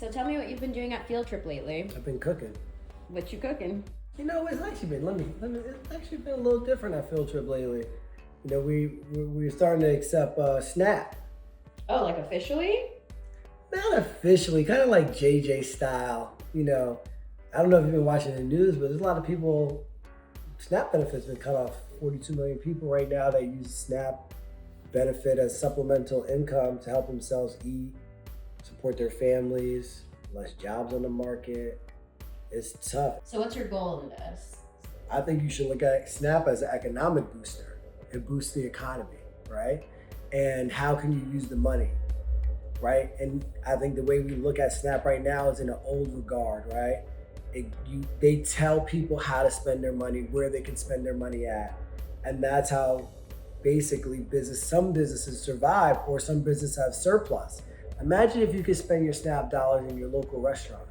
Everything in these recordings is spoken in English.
So tell me what you've been doing at Field Trip lately. I've been cooking. What you cooking? You know, it's actually been, it's actually been a little different at Field Trip lately. You know, we're starting to accept SNAP. Oh, like officially? Not officially, kind of like JJ style. You know, I don't know if you've been watching the news, but there's a lot of people, SNAP benefits been cut off. 42 million people right now that use SNAP benefit as supplemental income to help themselves eat, support their families, less jobs on the market. It's tough. So what's your goal in this? I think you should look at SNAP as an economic booster. It boosts the economy, right? And how can you use the money, right? And I think the way we look at SNAP right now is in an old regard, right? They tell people how to spend their money, where they can spend their money at. And that's how basically some businesses survive, or some businesses have surplus. Imagine if you could spend your SNAP dollars in your local restaurants.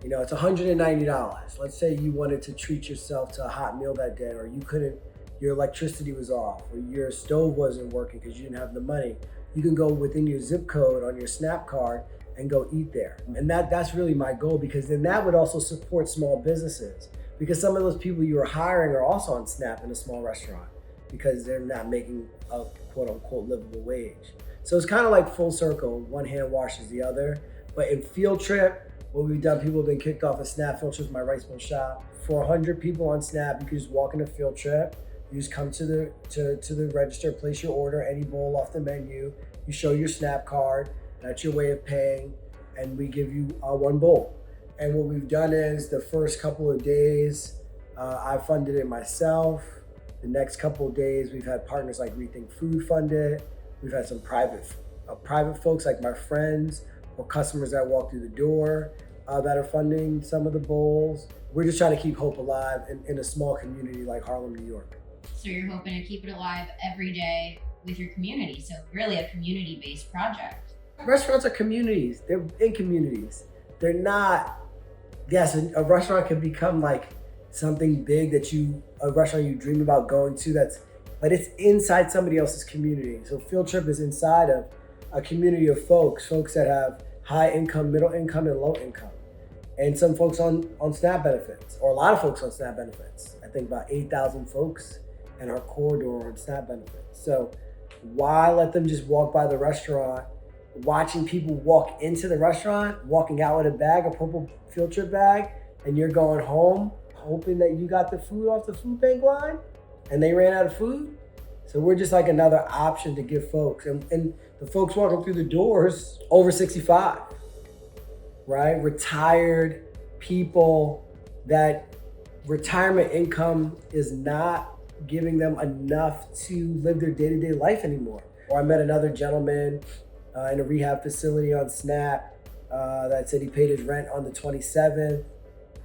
You know, it's $190. Let's say you wanted to treat yourself to a hot meal that day, or you couldn't, your electricity was off, or your stove wasn't working because you didn't have the money. You can go within your zip code on your SNAP card and go eat there. And that's really my goal, because then that would also support small businesses, because some of those people you are hiring are also on SNAP in a small restaurant because they're not making a quote unquote livable wage. So it's kind of like full circle, one hand washes the other. But in Field Trip, what we've done, people have been kicked off of SNAP. Field Trip's my rice mill shop. For 100 people on SNAP, you can just walk in a Field Trip. You just come to the register, place your order, any bowl off the menu. You show your SNAP card. That's your way of paying, and we give you one bowl. And what we've done is the first couple of days, I funded it myself. The next couple of days, we've had partners like Rethinks Food fund it. We've had some private folks like my friends or customers that walk through the door that are funding some of the bowls. We're just trying to keep hope alive in a small community like Harlem, New York. So you're hoping to keep it alive every day with your community. So really a community-based project. Restaurants are communities. They're in communities. They're not, yes, a restaurant can become like something big a restaurant you dream about going to, but it's inside somebody else's community. So Field Trip is inside of a community of folks that have high income, middle income, and low income. And some folks on SNAP benefits, or a lot of folks on SNAP benefits. I think about 8,000 folks in our corridor on SNAP benefits. So why let them just walk by the restaurant, watching people walk into the restaurant, walking out with a bag, a purple Field Trip bag, and you're going home hoping that you got the food off the food bank line and they ran out of food? So we're just like another option to give folks. And the folks walking through the doors, over 65, right? Retired people that retirement income is not giving them enough to live their day-to-day life anymore. Or I met another gentleman in a rehab facility on SNAP that said he paid his rent on the 27th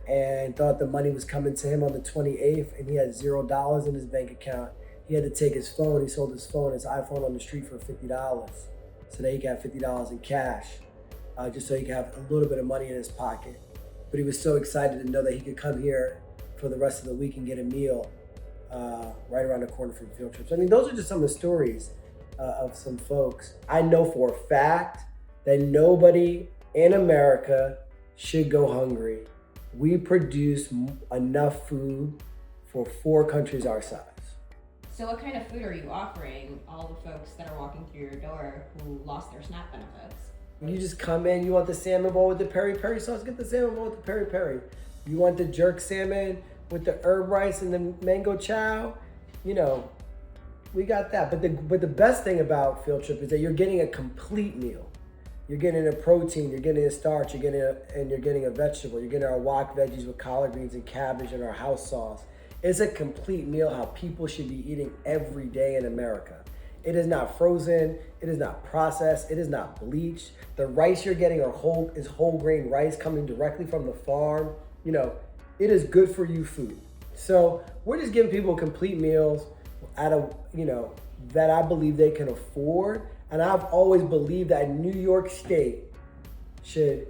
and thought the money was coming to him on the 28th, and he had $0 in his bank account. He had to take his phone. He sold his iPhone on the street for $50 so that he could have $50 in cash, just so he could have a little bit of money in his pocket. But he was so excited to know that he could come here for the rest of the week and get a meal right around the corner from Field Trips. I mean, those are just some of the stories of some folks. I know for a fact that nobody in America should go hungry. We produce enough food for 4 countries our size. So what kind of food are you offering all the folks that are walking through your door who lost their SNAP benefits? You just come in, you want the salmon bowl with the peri-peri sauce, get the salmon bowl with the peri-peri. You want the jerk salmon with the herb rice and the mango chow, you know, we got that. But the best thing about Field Trip is that you're getting a complete meal. You're getting a protein, you're getting a starch, you're getting a vegetable. You're getting our wok veggies with collard greens and cabbage and our house sauce. It's a complete meal how people should be eating every day in America. It is not frozen, it is not processed, it is not bleached. The rice you're getting is whole grain rice coming directly from the farm. You know, it is good for you food. So we're just giving people complete meals at that I believe they can afford. And I've always believed that New York State should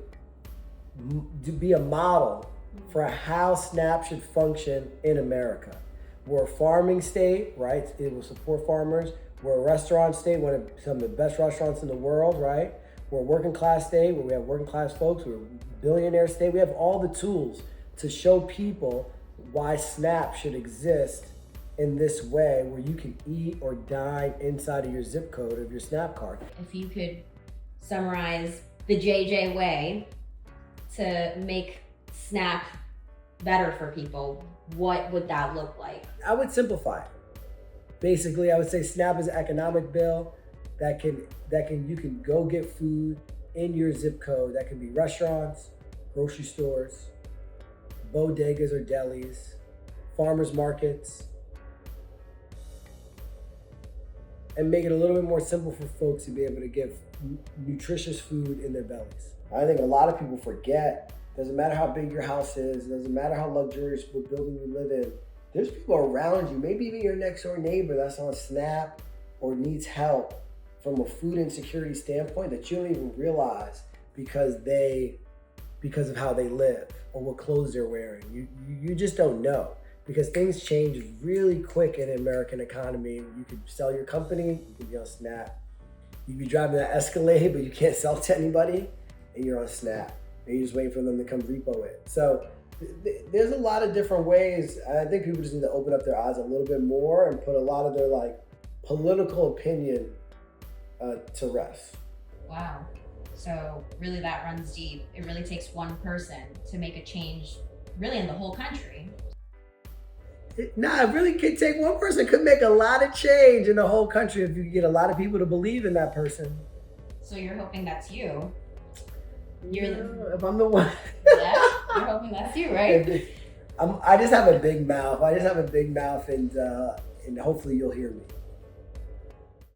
be a model for how SNAP should function in America. We're a farming state, right? It will support farmers. We're a restaurant state, some of the best restaurants in the world, right? We're a working class state where we have working class folks. We're a billionaire state. We have all the tools to show people why SNAP should exist in this way, where you can eat or dine inside of your zip code of your SNAP card. If you could summarize the JJ way to make SNAP better for people, what would that look like? I would simplify it. Basically, I would say SNAP is an economic bill that you can go get food in your zip code. That can be restaurants, grocery stores, bodegas or delis, farmers markets, and make it a little bit more simple for folks to be able to get nutritious food in their bellies. I think a lot of people forget, doesn't matter how big your house is, doesn't matter how luxurious what building you live in, there's people around you, maybe even your next door neighbor that's on SNAP or needs help from a food insecurity standpoint that you don't even realize because of how they live or what clothes they're wearing. You just don't know, because things change really quick in the American economy. You could sell your company, you could be on SNAP. You could be driving that Escalade, but you can't sell it to anybody, and you're on SNAP. And you're just waiting for them to come repo it. So there's a lot of different ways. I think people just need to open up their eyes a little bit more and put a lot of their political opinion to rest. Wow. So really that runs deep. It really takes one person to make a change really in the whole country. It really could take one person, could make a lot of change in the whole country if you get a lot of people to believe in that person. So you're hoping that's you. If I'm the one. Yeah, you're hoping that's you, right? I just have a big mouth. And hopefully you'll hear me.